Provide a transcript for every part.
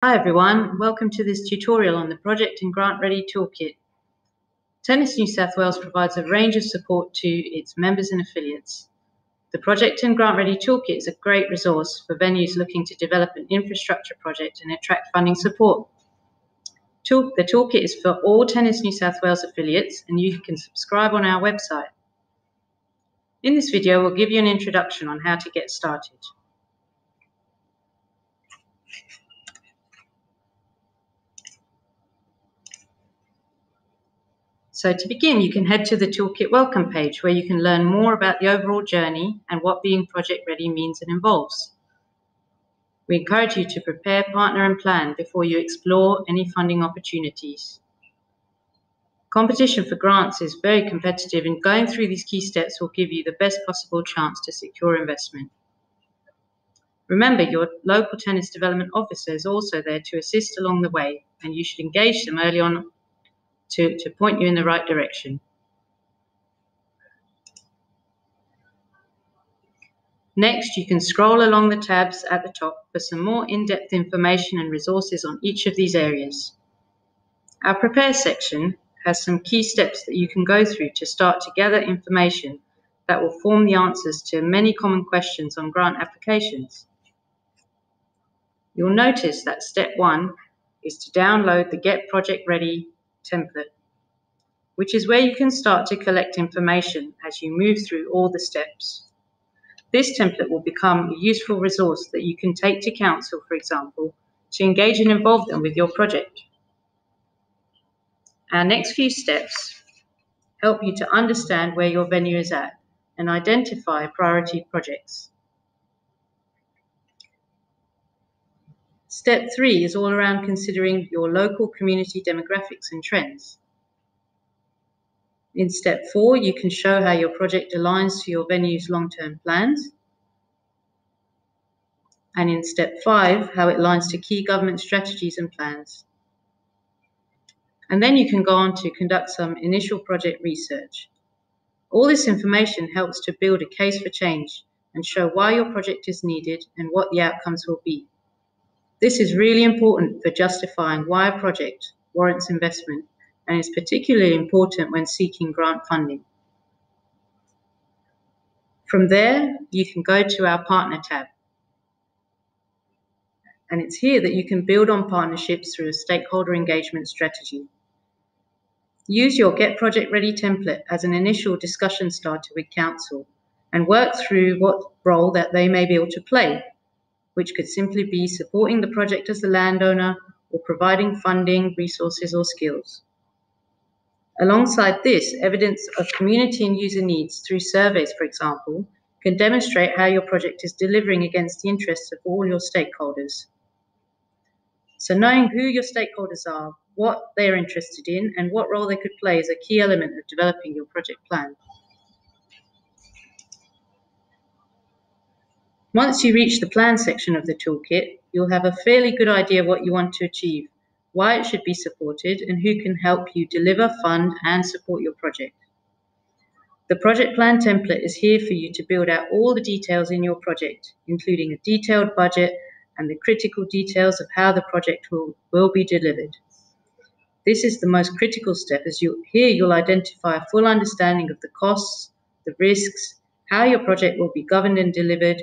Hi everyone, welcome to this tutorial on the Project and Grant Ready Toolkit. Tennis New South Wales provides a range of support to its members and affiliates. The Project and Grant Ready Toolkit is a great resource for venues looking to develop an infrastructure project and attract funding support. The toolkit is for all Tennis New South Wales affiliates and you can subscribe on our website. In this video, we'll give you an introduction on how to get started. So to begin, you can head to the Toolkit Welcome page where you can learn more about the overall journey and what being project ready means and involves. We encourage you to prepare, partner and plan before you explore any funding opportunities. Competition for grants is very competitive and going through these key steps will give you the best possible chance to secure investment. Remember, your local tennis development officer is also there to assist along the way and you should engage them early on to point you in the right direction. Next, you can scroll along the tabs at the top for some more in-depth information and resources on each of these areas. Our Prepare section has some key steps that you can go through to start to gather information that will form the answers to many common questions on grant applications. You'll notice that step 1 is to download the Get Project Ready template, which is where you can start to collect information as you move through all the steps. This template will become a useful resource that you can take to council, for example, to engage and involve them with your project. Our next few steps help you to understand where your venue is at and identify priority projects. Step 3 is all around considering your local community demographics and trends. In step 4, you can show how your project aligns to your venue's long-term plans. And in step 5, how it aligns to key government strategies and plans. And then you can go on to conduct some initial project research. All this information helps to build a case for change and show why your project is needed and what the outcomes will be. This is really important for justifying why a project warrants investment and is particularly important when seeking grant funding. From there, you can go to our Partner tab. And it's here that you can build on partnerships through a stakeholder engagement strategy. Use your Get Project Ready template as an initial discussion starter with council and work through what role that they may be able to play, which could simply be supporting the project as the landowner or providing funding, resources or skills. Alongside this, evidence of community and user needs through surveys, for example, can demonstrate how your project is delivering against the interests of all your stakeholders. So knowing who your stakeholders are, what they're interested in, and what role they could play is a key element of developing your project plan. Once you reach the plan section of the toolkit, you'll have a fairly good idea of what you want to achieve, why it should be supported, and who can help you deliver, fund, and support your project. The project plan template is here for you to build out all the details in your project, including a detailed budget and the critical details of how the project will be delivered. This is the most critical step as here you'll identify a full understanding of the costs, the risks, how your project will be governed and delivered,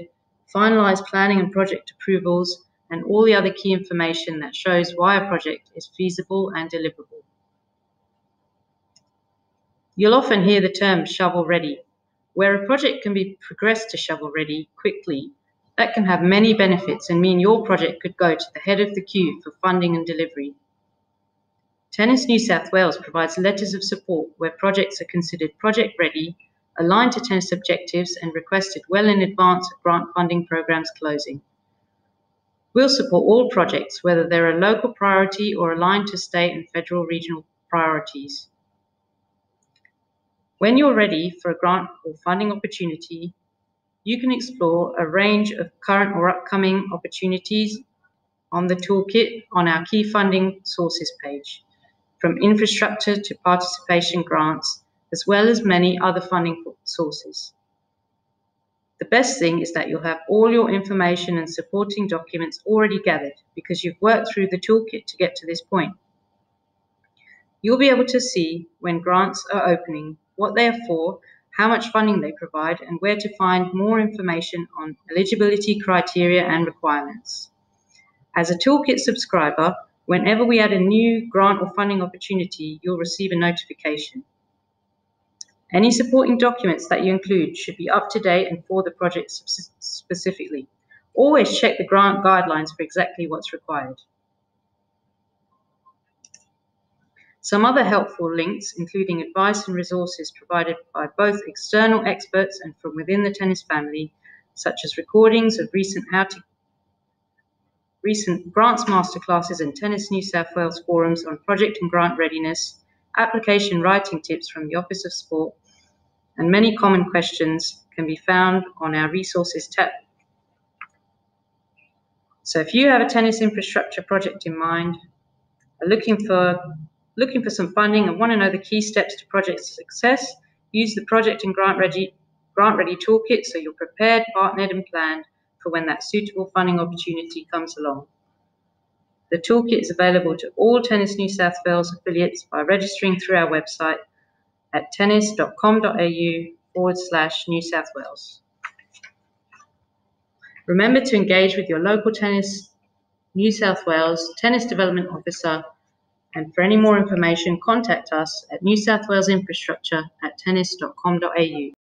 finalize planning and project approvals, and all the other key information that shows why a project is feasible and deliverable. You'll often hear the term shovel ready. Where a project can be progressed to shovel ready quickly, that can have many benefits and mean your project could go to the head of the queue for funding and delivery. Tennis New South Wales provides letters of support where projects are considered project ready, aligned to tennis objectives and requested well in advance of grant funding programs closing. We'll support all projects, whether they're a local priority or aligned to state and federal regional priorities. When you're ready for a grant or funding opportunity, you can explore a range of current or upcoming opportunities on the toolkit on our key funding sources page, from infrastructure to participation grants, as well as many other funding sources. The best thing is that you'll have all your information and supporting documents already gathered because you've worked through the toolkit to get to this point. You'll be able to see when grants are opening, what they are for, how much funding they provide, and where to find more information on eligibility criteria and requirements. As a Toolkit subscriber, whenever we add a new grant or funding opportunity, you'll receive a notification. Any supporting documents that you include should be up to date and for the project specifically. Always check the grant guidelines for exactly what's required. Some other helpful links, including advice and resources provided by both external experts and from within the tennis family, such as recordings of recent grants masterclasses and Tennis New South Wales forums on project and grant readiness, application writing tips from the Office of Sport, and many common questions can be found on our resources tab. So if you have a tennis infrastructure project in mind, are looking for some funding and want to know the key steps to project success, use the Project and Grant Ready Toolkit so you're prepared, partnered and planned for when that suitable funding opportunity comes along. The toolkit is available to all Tennis New South Wales affiliates by registering through our website at tennis.com.au/New South Wales. Remember to engage with your local Tennis New South Wales Tennis Development Officer, and for any more information, contact us at New South Wales Infrastructure at tennis.com.au.